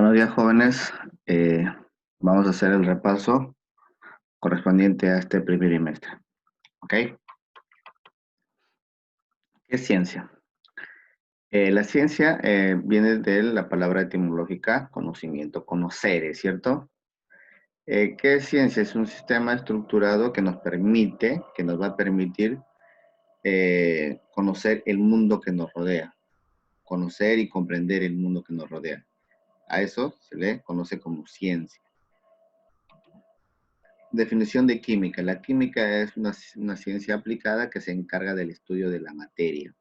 Buenos días, jóvenes. Eh, Vamos a hacer el repaso correspondiente a este primer trimestre. ¿Ok? ¿Qué es ciencia? La ciencia viene de la palabra etimológica conocimiento, conocer, ¿es cierto? ¿Qué es ciencia? Es un sistema estructurado que nos va a permitir conocer el mundo que nos rodea, conocer y comprender el mundo que nos rodea. A eso se le conoce como ciencia. Definición de química. La química es una ciencia aplicada que se encarga del estudio de la materia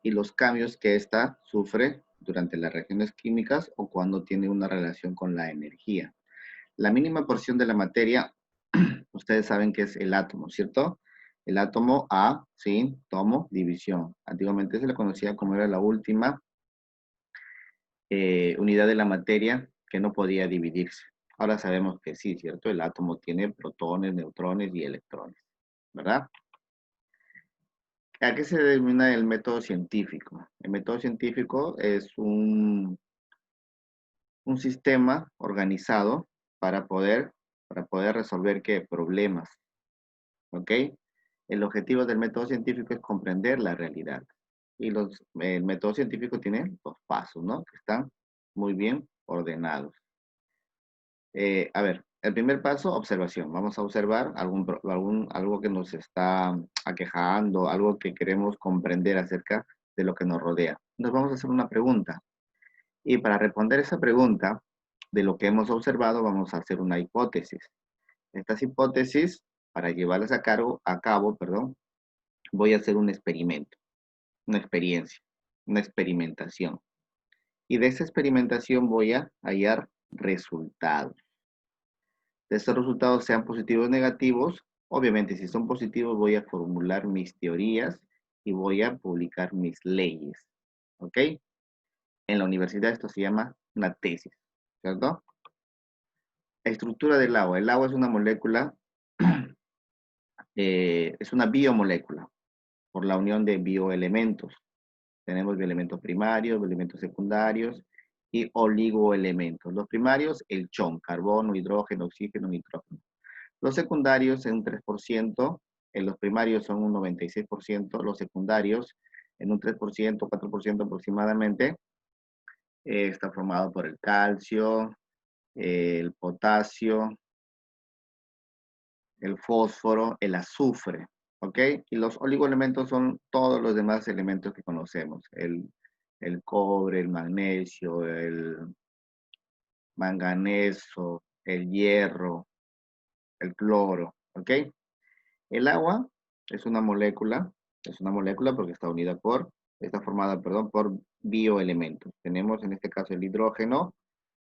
y los cambios que ésta sufre durante las reacciones químicas o cuando tiene una relación con la energía. La mínima porción de la materia, ustedes saben que es el átomo, ¿cierto? El átomo A, sí, tomo, división. Antiguamente se le conocía como era la última unidad de la materia que no podía dividirse. Ahora sabemos que sí, ¿cierto? El átomo tiene protones, neutrones y electrones, ¿verdad? ¿A qué se denomina el método científico? El método científico es un sistema organizado para poder, para poder resolver ¿qué? Problemas, ¿ok? El objetivo del método científico es comprender la realidad. Y el método científico tiene dos pasos, ¿no? Que están muy bien ordenados. A ver, el primer paso, observación. Vamos a observar algo que nos está aquejando, algo que queremos comprender acerca de lo que nos rodea. Nos vamos a hacer una pregunta. Y para responder esa pregunta de lo que hemos observado, vamos a hacer una hipótesis. Estas hipótesis, para llevarlas a cabo, perdón, voy a hacer un experimento, una experiencia, una experimentación. Y de esa experimentación voy a hallar resultados. De estos resultados sean positivos o negativos, obviamente si son positivos voy a formular mis teorías y voy a publicar mis leyes. ¿Ok? En la universidad esto se llama una tesis, ¿cierto? Estructura del agua. El agua es una molécula, es una biomolécula por la unión de bioelementos. Tenemos bioelementos primarios, bioelementos secundarios y oligoelementos. Los primarios, el CHON, carbono, hidrógeno, oxígeno, nitrógeno. Los secundarios en un 3%, en los primarios son un 96%, los secundarios en un 3%, 4% aproximadamente, está formado por el calcio, el potasio, el fósforo, el azufre, ¿ok? Y los oligoelementos son todos los demás elementos que conocemos, el cobre, el magnesio, el manganeso, el hierro, el cloro, ¿ok? El agua es una molécula porque está formada, perdón, por bioelementos. Tenemos en este caso el hidrógeno,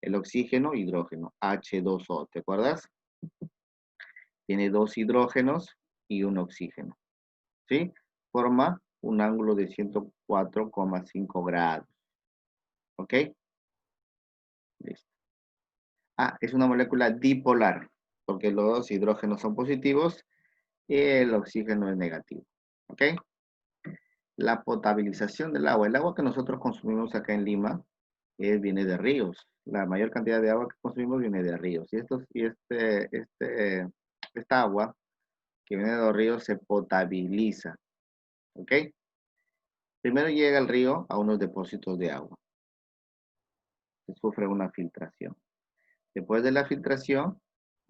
el oxígeno, hidrógeno, H2O, ¿te acuerdas? Tiene dos hidrógenos y un oxígeno, ¿sí? Forma un ángulo de 104,5 grados, ¿ok? Listo. Ah, es una molécula dipolar, porque los dos hidrógenos son positivos y el oxígeno es negativo, ¿ok? La potabilización del agua. El agua que nosotros consumimos acá en Lima viene de ríos. La mayor cantidad de agua que consumimos viene de ríos. Esta agua que viene de los ríos se potabiliza. ¿Ok? Primero llega el río a unos depósitos de agua. Se sufre una filtración. Después de la filtración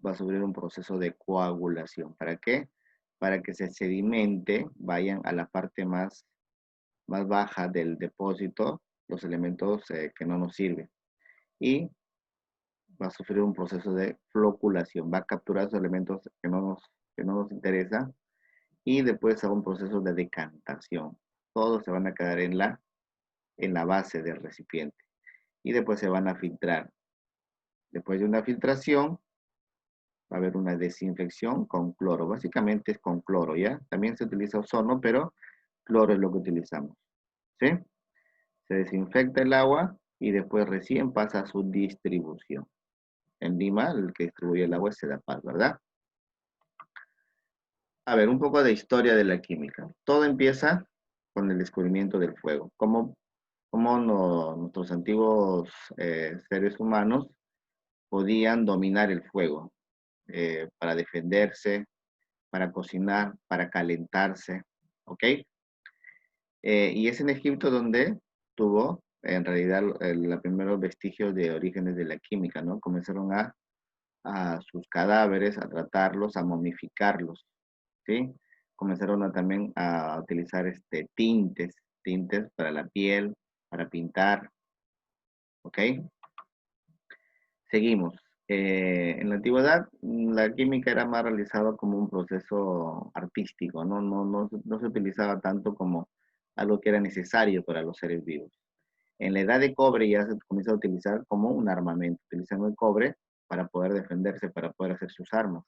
va a sufrir un proceso de coagulación. ¿Para qué? Para que se sedimente, vayan a la parte más baja del depósito los elementos que no nos sirven. Y va a sufrir un proceso de floculación. Va a capturar esos elementos que no nos interesan y después a un proceso de decantación. Todos se van a quedar en la base del recipiente y después se van a filtrar. Después de una filtración va a haber una desinfección con cloro. Básicamente es con cloro, ¿ya? También se utiliza ozono, pero cloro es lo que utilizamos. ¿Sí? Se desinfecta el agua y después recién pasa a su distribución. En Lima, el que distribuye el agua es Sedapal, ¿verdad? A ver, un poco de historia de la química. Todo empieza con el descubrimiento del fuego. nuestros antiguos seres humanos podían dominar el fuego para defenderse, para cocinar, para calentarse, ¿ok? Y es en Egipto donde tuvo, en realidad, los primeros vestigios de orígenes de la química, ¿no? Comenzaron a sus cadáveres, a tratarlos, a momificarlos, ¿sí? Comenzaron también a utilizar tintes para la piel, para pintar, ¿ok? Seguimos. En la antigüedad, la química era más realizada como un proceso artístico, ¿no? No se utilizaba tanto como algo que era necesario para los seres vivos. En la edad de cobre ya se comienza a utilizar como un armamento, utilizando el cobre para poder defenderse, para poder hacer sus armas.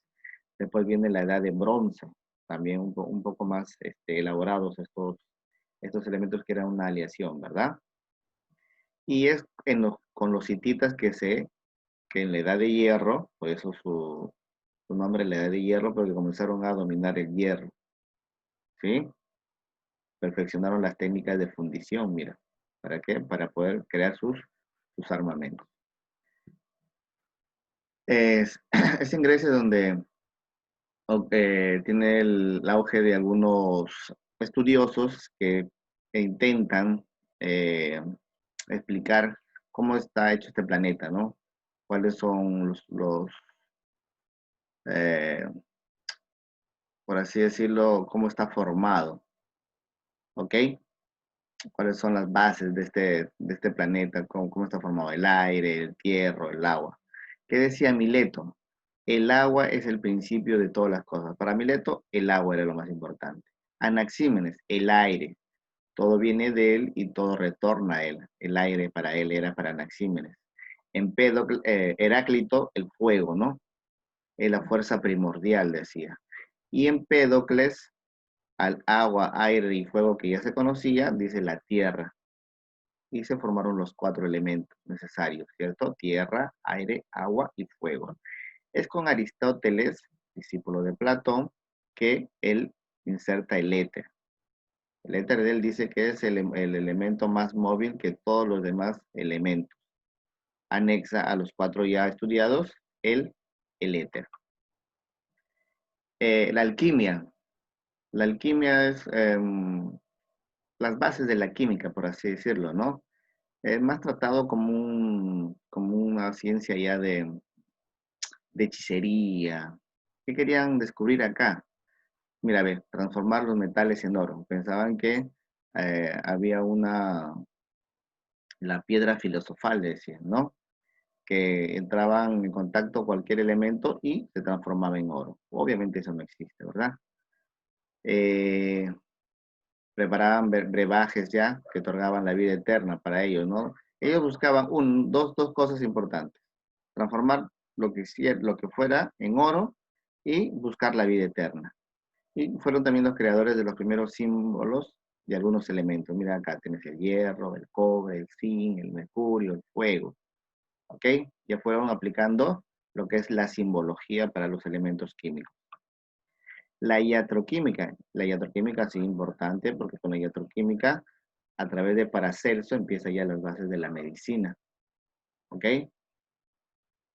Después viene la edad de bronce, también un poco más elaborados estos elementos que eran una aleación, ¿verdad? Y es con los hititas que en la edad de hierro, por eso su nombre, la edad de hierro, porque comenzaron a dominar el hierro, ¿sí? Perfeccionaron las técnicas de fundición, mira. ¿Para qué? Para poder crear sus armamentos. Es en Grecia donde tiene el auge de algunos estudiosos que intentan eh, explicar cómo está hecho este planeta, ¿no? Cuáles son eh, por así decirlo, cómo está formado, ¿ok? Cuáles son las bases de este planeta, cómo está formado el aire, el tierra, el agua. ¿Qué decía Mileto? El agua es el principio de todas las cosas. Para Mileto, el agua era lo más importante. Anaxímenes, el aire. Todo viene de él y todo retorna a él. El aire para él era para Anaxímenes. Heráclito, el fuego, ¿no? Es la fuerza primordial, decía. Y Empédocles, al agua, aire y fuego que ya se conocía, dice la tierra. Y se formaron los cuatro elementos necesarios, ¿cierto? Tierra, aire, agua y fuego. Es con Aristóteles, discípulo de Platón, que él inserta el éter. El éter de él dice que es el elemento más móvil que todos los demás elementos. Anexa a los cuatro ya estudiados el éter. La alquimia. La alquimia es las bases de la química, por así decirlo, ¿no? Es más tratado como una ciencia ya de hechicería. ¿Qué querían descubrir acá? Mira, a ver, transformar los metales en oro. Pensaban que había la piedra filosofal, decían, ¿no? Que entraban en contacto cualquier elemento y se transformaba en oro. Obviamente eso no existe, ¿verdad? Eh, Preparaban brebajes ya que otorgaban la vida eterna para ellos, ¿no? Ellos buscaban dos cosas importantes. Transformar lo que fuera en oro y buscar la vida eterna. Y fueron también los creadores de los primeros símbolos de algunos elementos. Mira acá tienes el hierro, el cobre, el zinc, el mercurio, el fuego. ¿Ok? Ya fueron aplicando lo que es la simbología para los elementos químicos. La iatroquímica sí es importante porque con la iatroquímica, a través de Paracelso, empieza ya las bases de la medicina. ¿Ok?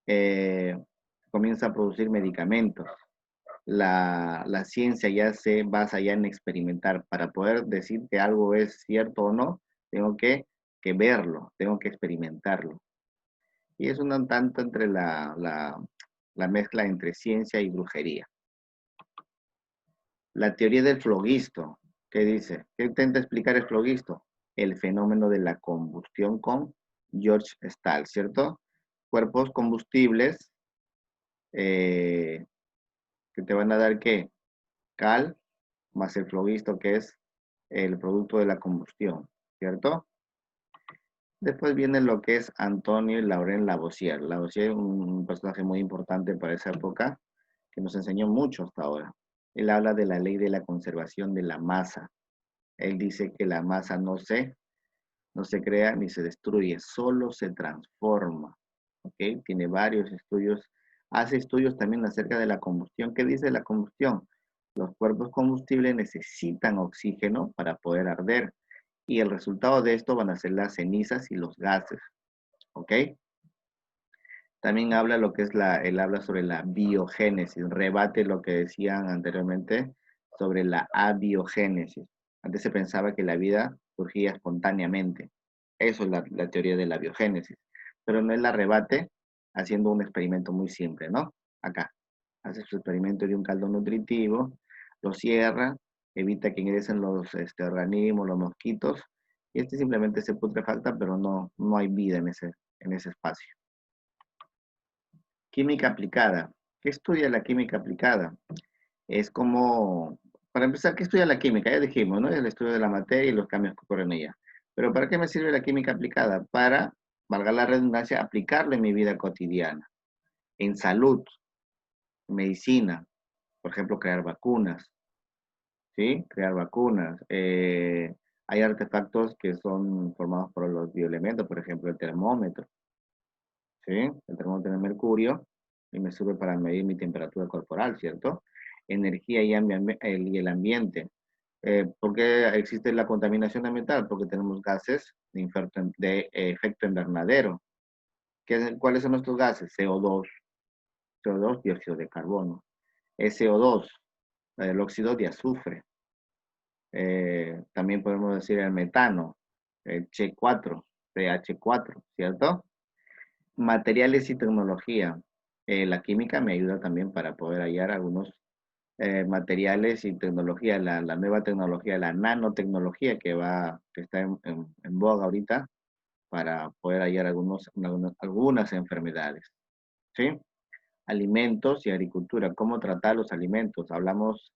Eh, Comienza a producir medicamentos. La ciencia ya se basa ya en experimentar. Para poder decir que algo es cierto o no, tengo que verlo, tengo que experimentarlo. Y es un tanto entre la mezcla entre ciencia y brujería. La teoría del flogisto, ¿qué dice? ¿Qué intenta explicar el flogisto? El fenómeno de la combustión con George Stahl, ¿cierto? Cuerpos combustibles eh, que te van a dar ¿qué? Cal más el flogisto, que es el producto de la combustión, ¿cierto? Después viene lo que es Antonio Laurent Lavoisier. Lavoisier es un personaje muy importante para esa época que nos enseñó mucho hasta ahora. Él habla de la ley de la conservación de la masa. Él dice que la masa no se crea ni se destruye, solo se transforma. ¿Ok? Tiene varios estudios. Hace estudios también acerca de la combustión. ¿Qué dice la combustión? Los cuerpos combustibles necesitan oxígeno para poder arder Y el resultado de esto van a ser las cenizas y los gases, ¿ok? También habla lo que es él habla sobre la biogénesis, rebate lo que decían anteriormente sobre la abiogénesis. Antes se pensaba que la vida surgía espontáneamente. Eso es la teoría de la biogénesis. Pero no es la rebate haciendo un experimento muy simple, ¿no? Acá, hace su experimento de un caldo nutritivo, lo cierra, evita que ingresen los organismos, los mosquitos, y este simplemente se putrefacta, pero no hay vida en ese espacio. Química aplicada. ¿Qué estudia la química aplicada? Es como, para empezar, ¿qué estudia la química? Ya dijimos, ¿no? El estudio de la materia y los cambios que ocurren en ella. Pero ¿para qué me sirve la química aplicada? Para, valga la redundancia, aplicarla en mi vida cotidiana, en salud, medicina, por ejemplo, crear vacunas, ¿sí? Crear vacunas. Hay artefactos que son formados por los bioelementos, por ejemplo, el termómetro, ¿sí? El termómetro de mercurio y me sirve para medir mi temperatura corporal, ¿cierto? Energía y el ambiente. ¿Por qué existe la contaminación ambiental? Porque tenemos gases de efecto invernadero. ¿Cuáles son nuestros gases? CO2, dióxido de carbono. SO2, el óxido de azufre. También podemos decir el metano, el H4, CH4, ¿cierto? Materiales y tecnología. La química me ayuda también para poder hallar algunos materiales y tecnología, la nueva tecnología, la nanotecnología que está en boga ahorita para poder hallar algunas enfermedades. ¿Sí? Alimentos y agricultura. ¿Cómo tratar los alimentos? Hablamos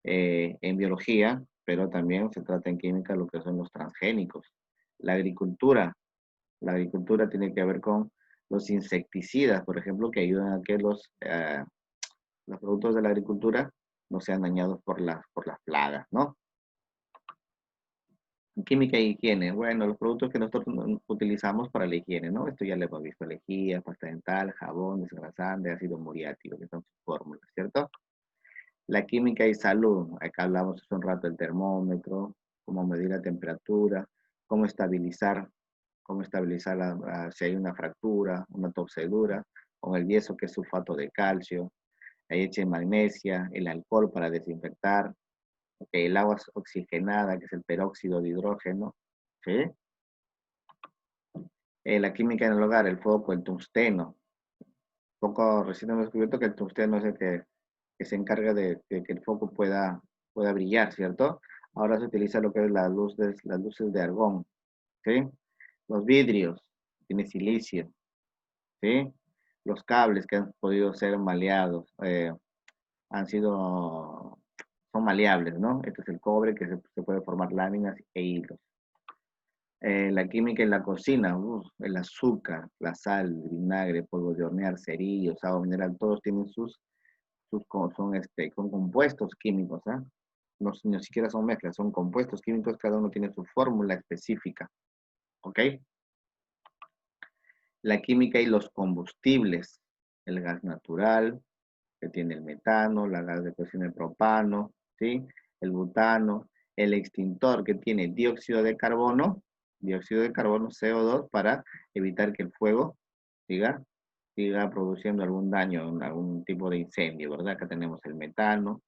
en biología, pero también se trata en química lo que son los transgénicos. La agricultura. La agricultura tiene que ver con los insecticidas, por ejemplo, que ayudan a que los productos de la agricultura no sean dañados por las plagas, ¿no? Química y higiene. Bueno, los productos que nosotros utilizamos para la higiene, ¿no? Esto ya lo hemos visto, lejía, pasta dental, jabón, desgrasante, ácido muriático, que son sus fórmulas, ¿cierto? La química y salud. Acá hablamos hace un rato del termómetro, cómo medir la temperatura, cómo estabilizar, si hay una fractura, una torcedura, con el yeso que es sulfato de calcio, la leche de magnesia, el alcohol para desinfectar, el agua oxigenada, que es el peróxido de hidrógeno, ¿sí? La química en el hogar, el foco, el tungsteno. Poco recién hemos descubierto que el tungsteno es el que se encarga de que el foco pueda brillar, ¿cierto? Ahora se utiliza lo que es las luces de argón, ¿sí? Los vidrios, tiene silicio, ¿sí? Los cables que han podido ser maleados, son maleables, ¿no? Este es el cobre que se puede formar láminas e hilos. La química en la cocina, el azúcar, la sal, el vinagre, polvo de hornear, cerillos, agua mineral, todos tienen son compuestos químicos, ¿ah? No, ni siquiera son mezclas, son compuestos químicos, cada uno tiene su fórmula específica, ¿ok? La química y los combustibles, el gas natural, que tiene el metano, la gas de cocina, el propano, ¿sí? El butano, el extintor que tiene dióxido de carbono, CO2, para evitar que el fuego siga, siga produciendo algún daño, algún tipo de incendio, ¿verdad? Acá tenemos el metano,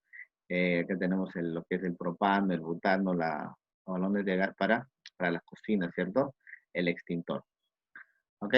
acá tenemos lo que es el propano, el butano, los balones de gas para las cocinas, ¿cierto? El extintor, ¿ok?